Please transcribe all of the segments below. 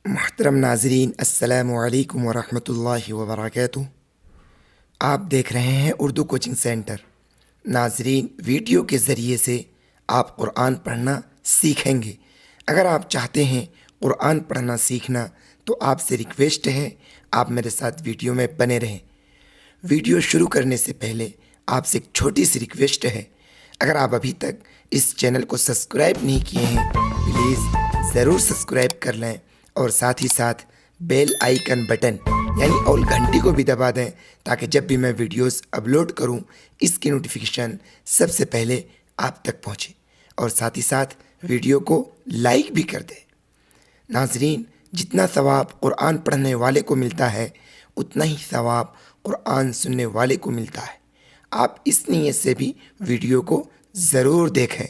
मोहतरम नाजरीन, अस्सलामु अलैकुम वरहमतुल्लाहि वबरकातुहू। आप देख रहे हैं उर्दू कोचिंग सेंटर। नाजरीन, वीडियो के ज़रिए से आप कुरान पढ़ना सीखेंगे। अगर आप चाहते हैं कुरान पढ़ना सीखना तो आपसे रिक्वेस्ट है, आप मेरे साथ वीडियो में बने रहें। वीडियो शुरू करने से पहले आपसे एक छोटी सी रिक्वेस्ट है, अगर आप अभी तक इस चैनल को सब्सक्राइब नहीं किए हैं प्लीज़ ज़रूर सब्सक्राइब कर लें और साथ ही साथ बेल आइकन बटन यानी ऑल घंटी को भी दबा दें ताकि जब भी मैं वीडियोस अपलोड करूं इसकी नोटिफिकेशन सबसे पहले आप तक पहुंचे और साथ ही साथ वीडियो को लाइक भी कर दें। नाजरीन, जितना सवाब कुरान पढ़ने वाले को मिलता है उतना ही सवाब कुरान सुनने वाले को मिलता है। आप इस नीयत से भी वीडियो को ज़रूर देखें।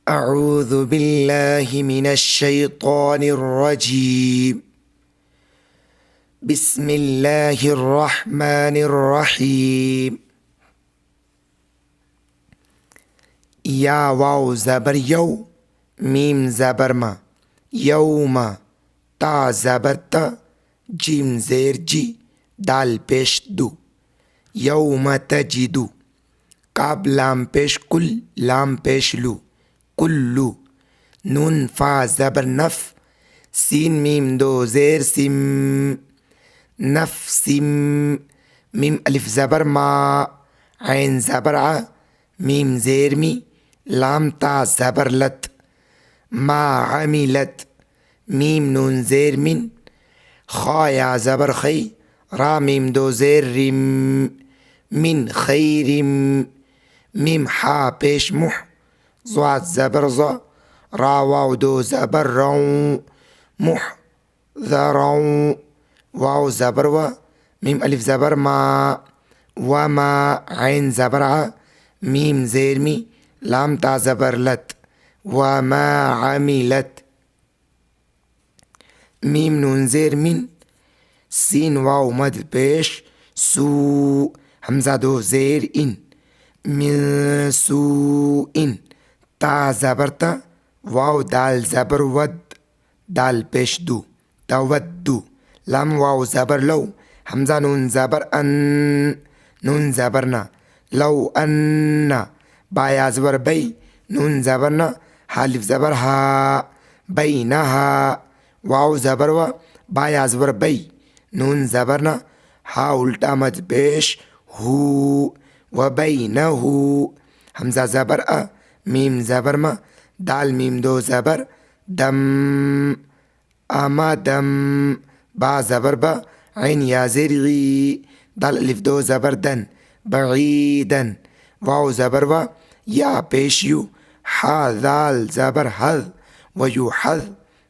अऊज़ु बिल्लाहि मिनश शैतानिर रजीम। बिस्मिल्लाहिर रहमानिर रहीम। या वाव ज़बर यौ, मीम ज़बर मा, यौमा, ता ज़बर त, जीम ज़ेर जी, दाल पेश दू, यौमा तजिदु। काब लाम पेश कुल, लाम पेश लू, कुल्लू। नून फा ज़बर नफ, सीन मीम दो ज़ेर सिम, नफ सिम। मीम अलिफ ज़बर मा, ऐन ज़बर आ, मीम ज़ेर मी, लाम ता ज़बर लत, मा अमिलत। मीम नून ज़ेर मिन, खा या ज़बर खई, रा मीम दो ज़ेर रिम, मिन खैरिम। मीम हा पेश मुह, ज़ाद ज़बर ज़ा, रा वाव दो ज़बर रौं, मुह ज़रौं। वाव ज़बर व, मीम अलिफ ज़बर मा, व मा, ऐन ज़बर आ, मीम ज़ेर मी, लाम ता ज़बर लत, व मा अमिलत। मीम नून ज़ेर मिन, सीन वाव मद पेश सू, हमज़ा दो ज़ेर इन, मिन सू इन। ता ज़बर ता, वाव दाल ज़बर वद, दाल पेश दू, तवद्दु। लाम वाव ज़बर लो, हमज़ा नून ज़बर अन, नून ज़बर ना, लो अन्ना। बाया ज़बर बई, नून ज़बर ना, हालिफ ज़बर हा, बई ना हा। वाव ज़बर व, बाया ज़बर बई, नून ज़बर ना, हा उल्टा मद पेश हू, व बई न हू। हमज़ा ज़बर अ, मीम ज़बर मा, दाल मीम दो ज़बर दम, अमदम। बा ज़बर बा, ऐन या ज़ेर गी, दाल अलिफ दो ज़बर दन, बईदन। वाव ज़बर व, या पेश यू, हा दाल ज़बर हद, व यू हद,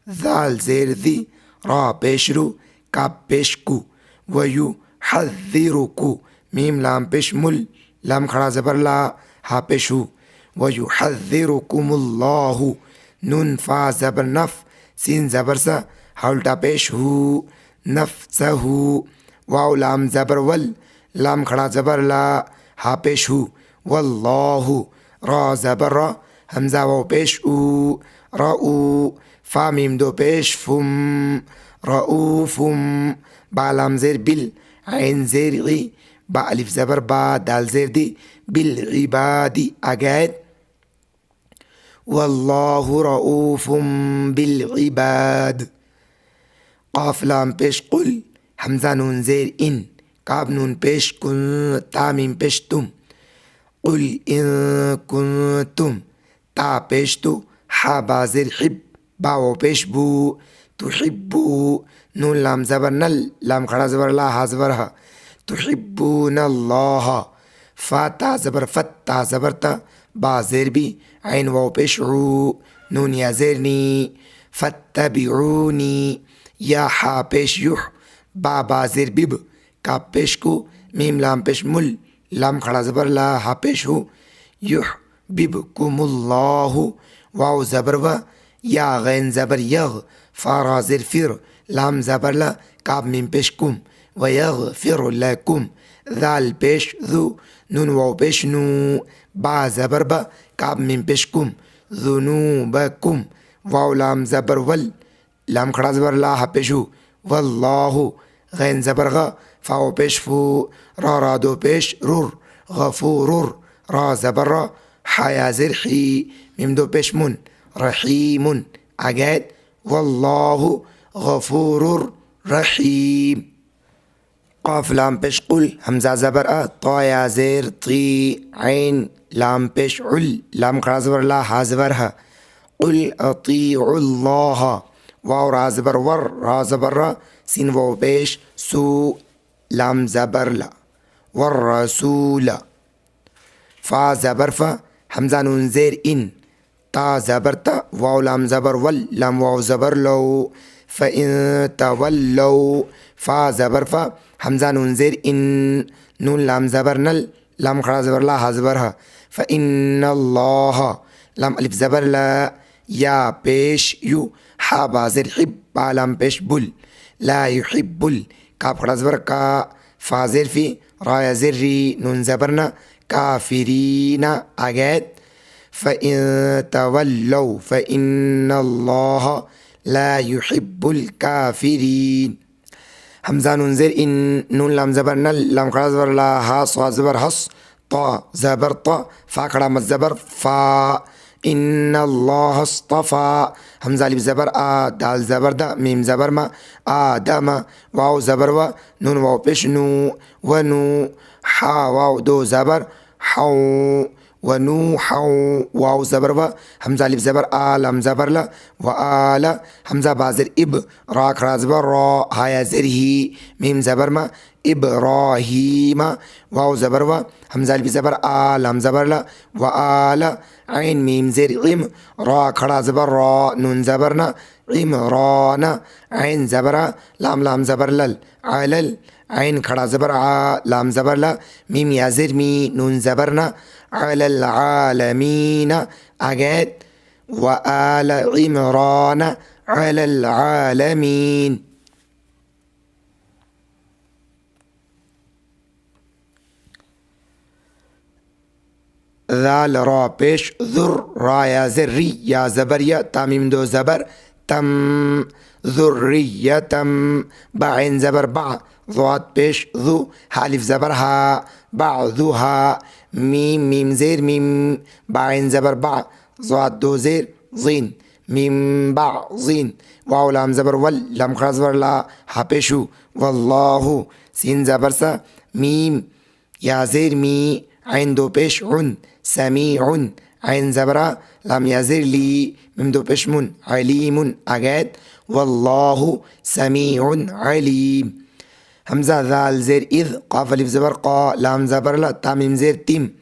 दाल ज़ेर दी, रा पेश रू, काब पेश कू, व यू हज़िरुकु। मीम लाम पेश मुल, लाम खड़ा ज़बर ला, हा पेश हू, व यू हज़िरुकुमुल्लाहु। नून फा ज़बर नफ, सीन ज़बर सा, हा उल्टा पेश हू, नफ्सहू। वाव लाम ज़बर वल, लाम खड़ा ज़बर ला, हा पेश हू, वल्लाहु। रा ज़बर रा, हमज़ा वाव पेश ऊ, रऊ। फा मीम दो पेश फुम, रऊफुम। बा लाम ज़ेर बिल, ऐन ज़ेर गी, बा अलिफ ज़बर बा, दाल ज़ेर दी, बिल इबादी। आगे वल्लाहु रऊफुम बिल इबाद। काफ लाम पेश कुल, हमज़ा नून ज़ेर इन, काब नून पेश कुन, ता मीम पेश तुम, कुल इन कुंतुम। ता पेश तु, हा बा ज़ेर हिब, बा वो पेश बू, तुहिब्बू। नून लाम ज़बर नल, लाम खड़ा ज़बर ला, हा ज़बर हा, तुहिब्बून अल्लाह। फा ता ज़बर फत, ता ज़बर ता, बा ज़ेर बी, ऐन वाव पेश ऊ, नून या ज़ेर नी, फत्तबिऊनी। या हा पेश युह, बा ज़ेर बिब, काब पेश कू, मीम लाम पेश मुल, लाम खड़ा ज़बर ला, हा पेश हू, युह बिब कुमुल्लाहु। वाव ज़बर व, या गैन ज़बर यग, फा रा ज़ेर फिर, लाम ज़बर ला, काब मीम पेश कुम, व यगफिर लकुम। दाल पेश ज़ू, नून वाव पेश नू, बा ज़बर बा, काब मीम पेश कुम, ذنوبكم واو لام زبر ول لام خڑا زبر لا ها پیشو واللہ غین زبر غ فاو پیش فو را را دو پیش رور غفور را زبر را حیا زر حی میم دو پیش من رحیم اگید واللہ غفور رحیم قاف لام پیش قل همزه زبر ا طا یا زیر طی عین لام پیش عل لام خڑا زبر لا ها زبر ها قل اطیعوا الله واو را زبر ور را زبر را سین واو پیش سو لام زبر لا والرسول فا زبر فا همزه نون زیر ان تا زبر تا واو لام زبر ول لام واو زبر لو فإن تولوا فا زبر فا همزه نون زیر ان نون لام زبر نل لام خڑا زبر لا ها زبر ها فإن الله لام الف زبر لا یا پیش یو حا بازر حب با لام پیش بل لا يحب کاف خڑا زبر کا فازر فی را زر ری نون زبرنا کافرین اگید فإن تولوا فإن الله لا يحب الكافرين همزه نون زر ان نون لام زبر نل لام خڑا زبر لا ها صا زبر حص طا زبر طا فا خڑا مت زبر فا ان الله اصطفى همزه الف زبر ا دال زبر دا میم زبر ما آدم واو زبر و نون واو پیش نو و نو حا واو دو زبر حو و نو حو واو زبر و همزه الف زبر ا لام زبر لا و آل همزه بازر اب را خڑا زبر را ها زره میم زبر ما ابراهیم واو زبر و همزه الف زبر ا لام زبر لا و آل عین میم زر عم را خڑا زبر را نون زبرنا عمران عین زبر لام لام زبر لل علل عین خڑا زبر ع لام زبر لا میم یا زر می نون زبرنا على العالمین اگید و آل عمران على العالمین ذال را پیش ذر را یا ذری یا زبر یا تامیم دو زبر تم ذریتم با عین زبر با ضاد پیش ذو حالف زبر ها بعضها میم میم زیر میم با عین زبر با ضاد دو زیر زین میم بعضین واو لام زبر ول لام خڑا زبر لا ها پیشو والله سین زبر سا میم یا زیر می عین دو پیش عن سمیع عین زبر لام یا زیر لی میم دو پیش من علیم اگید والله سمیع علیم همزه ذال زیر اذ قاف الف زبر قا لام زبر لا تامیم زیر تیم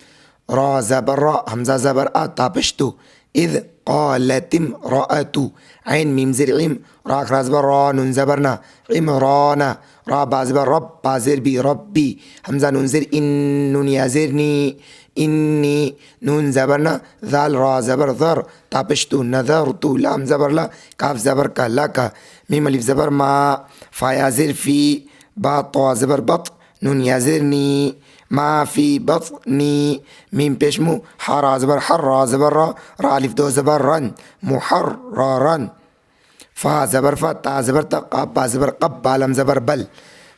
را زبر را همزه زبر ا تا پشتو اذ قالت امرأة عین میم زیر عم را خڑا زبر را نون زبرنا عمران را با زبر رب با زیر بی ربی همزه نون زیر ان نون یا زیر نی اینی نون زبرنا ذال را زبر ذر تا پشتو نذرتو لام زبر لا کاف زبر کا لکا میم الف زبر ما فا یا زیر فی با طا زبر بط نون یا زیر نی ما فی بطنی میم پیشمو حرا زبر حرا زبر را الف دو زبر رن محررن فا زبر فا تا زبر تا قاب با زبر قب لام زبر بل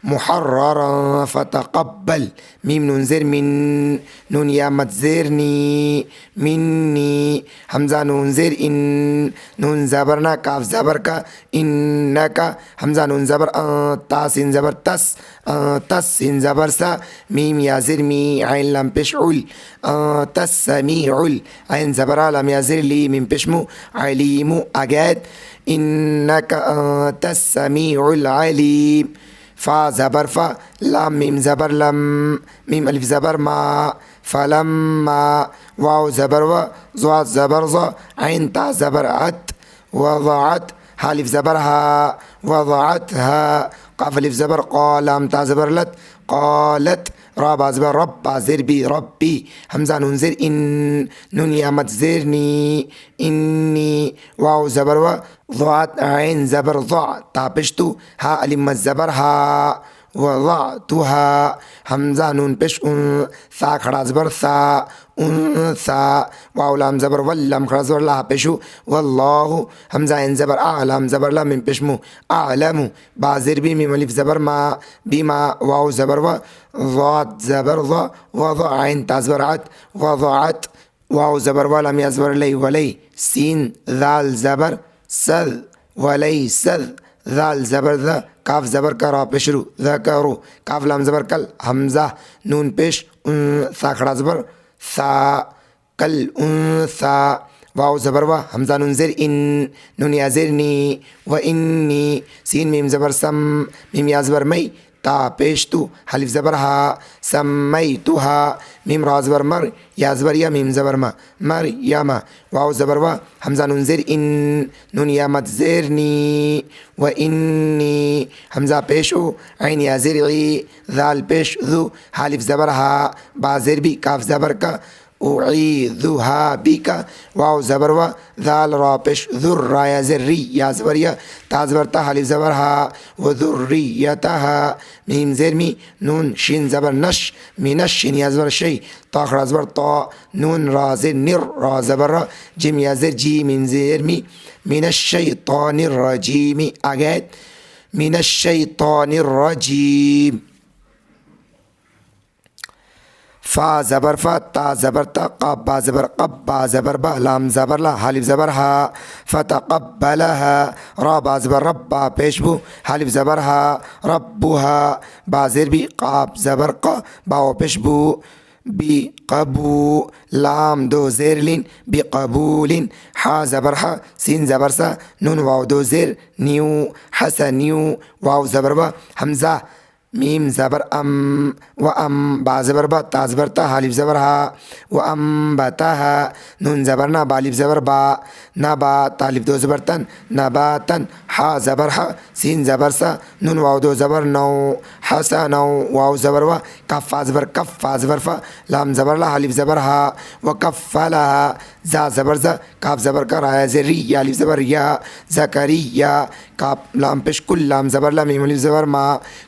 محررا فتقبل میم نون زر من نون یا مت زرنی منی همزه نون زر ان نون زبرنا کاف زبر کا انکا همزه نون زبر تا سین زبر تس تس سین زبر سا میم یا زر می عین لام پیش عل تس سمیع عین زبر لام یا زر لی میم پیشمو علیم اگید انک انت السمیع العلیم فا زبر فا لام میم زبر لم میم الف زبر ما فلما واو زبر و ضاد زبر ظ عین تا زبر عت وضعت حالف زبر ها وضعتها قاف الف زبر قا لام تا زبر لت قالت را با زبر رب با زر بی ربی همزه نون زر این نون یا مت زرنی اینی واو زبر و ضاد عین زبر ضع تا پشتو ها الف مت زبر ها वज़अतुहा हमज़ा नून पेश सा खड़ा ज़बर सा सा वाव लाम ज़बर वल लाम खड़ा ज़बर ला पेशु वल्लाहु हमज़ा इन ज़बर आ लाम ज़बर ला मिन पेशमु आलमु बा ज़ेर बी मिम अलिफ ज़बर मा बीमा वाव ज़बर व ज़ात ज़बर व वज़ आइन ता ज़बर अत वज़अत वाव ज़बर व लाम या ज़बर लै वलै सीन ज़ाल ज़बर सद वलै सद ज़ाल ज़बर ज़ काफ ज़बर का रा पेश रू ज़करू काफ लाम ज़बर कल हमज़ा नून पेश सा खड़ा ज़बर सा कल सा वाव ज़बर व हमज़ा नून ज़ेर इन नून या ज़ेर नी व इन्नी सीन मीम ज़बर सम मीम या ज़बर मई ता पेश तू हलिफ ज़बर हा सम्मई तू हा मीम रा ज़बर मर या ज़बर या मीम ज़बर मा मर या मा वाव ज़बर व हमज़ा नून ज़ेर इन नून या मत ज़ेर नी व इन्नी हमज़ा पेश उ ऐन या ज़ेर ई ज़ाल पेश ज़ू हलिफ ज़बर हा बा ज़ेर भी काफ ज़बर का उईदुहा बिका वाव ज़बर व ज़ाल रा पेश ज़ुर्रा या ज़र्री या ज़बर या ता ज़बर ता हलिफ ज़बर हा व ज़ुर्रियतहा मीम ज़ेर मी नून शीन ज़बर नश मिनश शीन या ज़बर शै ता खड़ा ज़बर ता नून रा ज़ेर निर रा ज़बर रा जिम या ज़ेर जी मीम ज़ेर मी मिनश शैतानिर रजीम आगैत मिनश शैतानिर रजीम फ़ा ज़बर फ़ा ता ज़बर ता क़ब बा ज़बर क़ब बा ज़बर बा लाम ज़बर ला हालिफ ज़बर हा फ़तक़ब्बलहा रा बा ज़बर रब बा पेशबू हालिफ ज़बर हा रब्बुहा बा ज़ेर भी क़ाब ज़बर क़ बा पेशबू बी क़बू लाम दो ज़ेर लिन बी क़बूलिन हा ज़बर हा सीन ज़बर सा नून वाव दो ज़ेर न्यू हसन्यू वाव ज़बर बा हमज़ा मीम ज़बर व बा ज़बर बा ता ज़बर ता हालिफ ज़बर हा व बता नून ज़बर ना बालिफ ज़बर बा ना बा तालिफ दो ज़बर तन ना बा तन हा ज़बर हा सीन ज़बर सा नून वाव दो ज़बर नौ हसा नौ वाव ज़बर व कफ़ा ज़बर कफ़ा ज़बर फ़ा लाम ज़बर ला हालिफ ज़बर हा व कफ़ा ला ज़ा ज़बर ज़ा काफ ज़बर का राया ज़ेरी या अलिफ ज़बर या ज़करिया काफ लाम पेश कुल लाम ज़बर ला मीम अलिफ ज़बर मा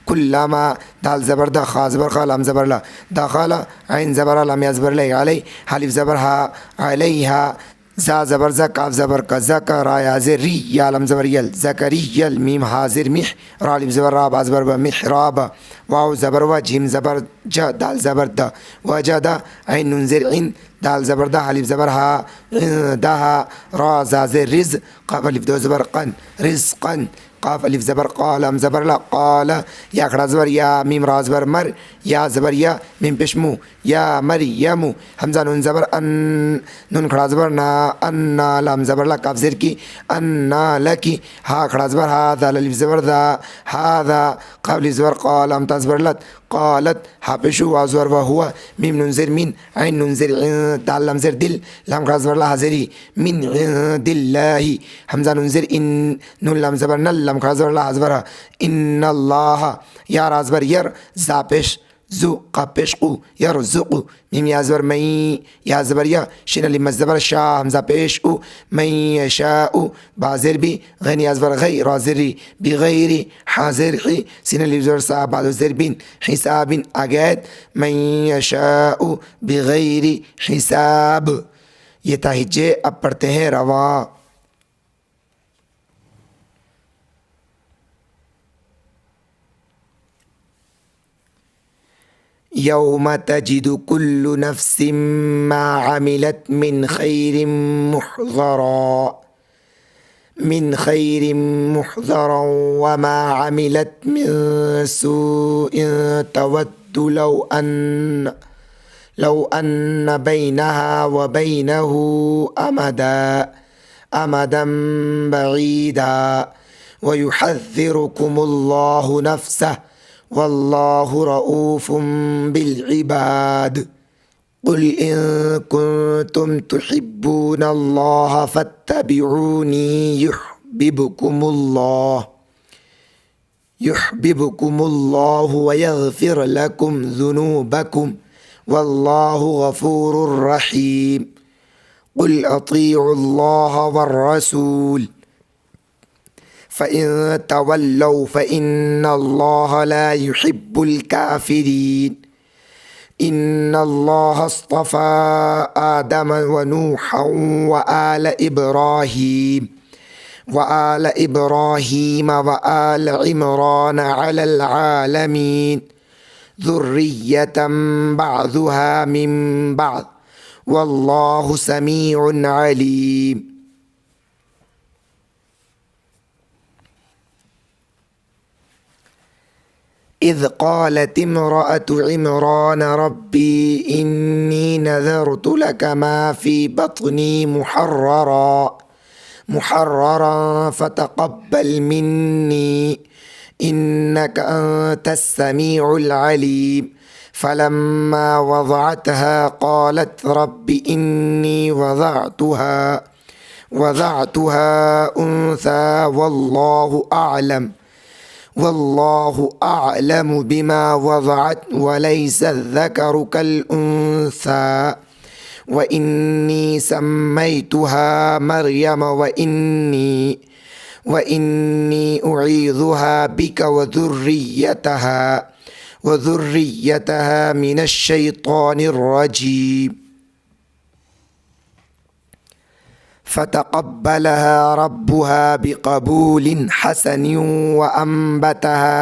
कुल्लामा दाल ज़बर दा खा ज़बर खा लाम ज़बर ला दाखला ऐन ज़बर लाम या ज़बर लै अलै हालिफ ज़बर हा अलैहा ज़ा ज़बर ज़ा काफ ज़बर का ज़का रा या ज़ेरी या लाम ज़बर यल ज़करियल मीम हाज़िर मिह रा अलिफ ज़बर रा बा ज़बर ब मिहराब वाव ज़बर व जीम ज़बर ज दाल ज़बर द वजदा ऐन नून ज़ेर इन दाल ज़बर दा हालिफ ज़बर हा दहा रा ज़ा ज़ेर रिज़ क़ाफ अलिफ दो ज़बर क़न रिज़क़न क़ाफ अलिफ ज़बर क़ालम ज़बर ला क़ाल या खड़ा ज़बर या मीम रा ज़बर मर या ज़बर या मीम पेशमू या मरियमु हमज़ा नून ज़बर अन नून खड़ा ज़बर ना अन्ना लाम ज़बर ला काफ ज़ेर की अन्ना लकी हा खड़ा ज़बर हा दाल अलिफ ज़बर दा हादा क़ाफ अलिफ ज़बर क़ालम ता ज़बर लत क़ालत हा पेशु वाव ज़बर व हुआ मीम नून ज़ेर मिन ऐन नून ज़ेर दाल लाम ज़ेर दिल लाम खड़ा ज़बर ला हाज़ेरी मिन दिल्लाही हमज़ा नून ज़ेर इन नून लाम ज़बर नल लाम खड़ा ज़बर ला हाज़बर इन्नल्लाह या रा ज़बर यर ज़ा पेश ज़ु क़ा पेश क़ु यरज़ुक़ु मीम या ज़बर मई या ज़बर या शिन अलिफ मज़ ज़बर शा हमज़ा पेश उ मई यशाउ बा ज़ेर भी गैन या ज़बर गै रा ज़ेरी बिगैरी हाज़िर ही सीन अलिफ ज़बर सा बाद ज़ेर बिन हिसाबिन आगैत मई यशाउ बिगैरी हिसाब। ये ताहिज्जे अब पढ़ते हैं रवा। यौम तजिदु कुल्लु नफ्सिम मा अमिलत मिन खैरिम मुहज़रा व मा अमिलत मिन सूइन तवद्दु लौ अन्न बैनहा व बैनहु अमदन बईदा व युहज़्ज़िरुकुमुल्लाहु नफ्सह वल्लाहु रऊफ़ुम बिल-इबाद। क़ुल इन कुन्तुम तुहिब्बूनल्लाह फत्तबिऊनी युहब्बिबकुमुल्लाहु व यग़फ़िर लकुम ज़ुनूबकुम वल्लाहु गफ़ूरुर रहीम। क़ुल अतीउल्लाह वर्रसूल फ़इन तवल्लौ फ़इन्नल्लाह ला युहिब्बुल काफ़िरीन। इन्नल्लाह अस्तफ़ा आदम व नूहन व आल इब्राहीम व आल इमरान अलल आलमीन ज़ुर्रिय्यतम बअज़ुहा मिन बअज़ वल्लाहु समीउन अलीम। इज़ क़ालत इम्रअतु इमरान रब्बी इन्नी नज़रतु लक मा फ़ी बत्नी मुहर्ररन फ़तक़ब्बल मिन्नी इन्नक अंतस समीउल अलीम। फ़लम्मा वज़अतहा क़ालत रब्बि इन्नी वज़अतुहा उन्सा वल्लाहु अअलम बिमा वज़अत वलैसा ज़करु कल उन्सा व इन्नी सम्मैतुहा मरियम व इन्नी उईज़ुहा बिक व ज़ुर्रिय्यतहा मिनश शैतानिर रजीम। फ़तक़ब्बलहा रब्बुहा बिक़बूलिन हसन व अम्बतहा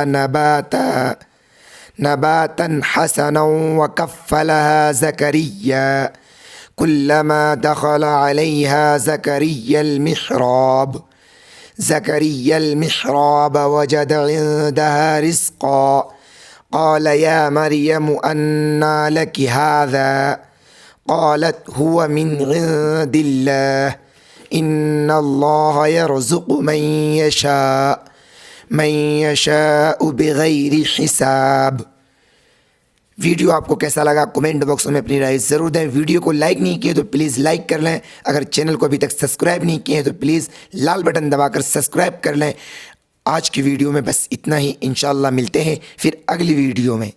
नबातन हसनं व कफ़्फ़लहा ज़करिया कुल्लमा दख़ल अलैहा ज़करिया मिहराब वजद इंदहा रिज़्क़ा क़ाल या मरियम अन्ना लकी हाज़ा क़ालत हुवा मिन इंदिल्लाह इन्नल्लाह यरज़ुक़ु मन यशाअ बिग़ैरि हिसाब। वीडियो आपको कैसा लगा कमेंट बॉक्स में अपनी राय ज़रूर दें। वीडियो को लाइक नहीं किए तो प्लीज़ लाइक कर लें। अगर चैनल को अभी तक सब्सक्राइब नहीं किए हैं तो प्लीज़ लाल बटन दबाकर सब्सक्राइब कर लें। आज की वीडियो में बस इतना ही। इंशाअल्लाह मिलते हैं फिर अगली वीडियो में।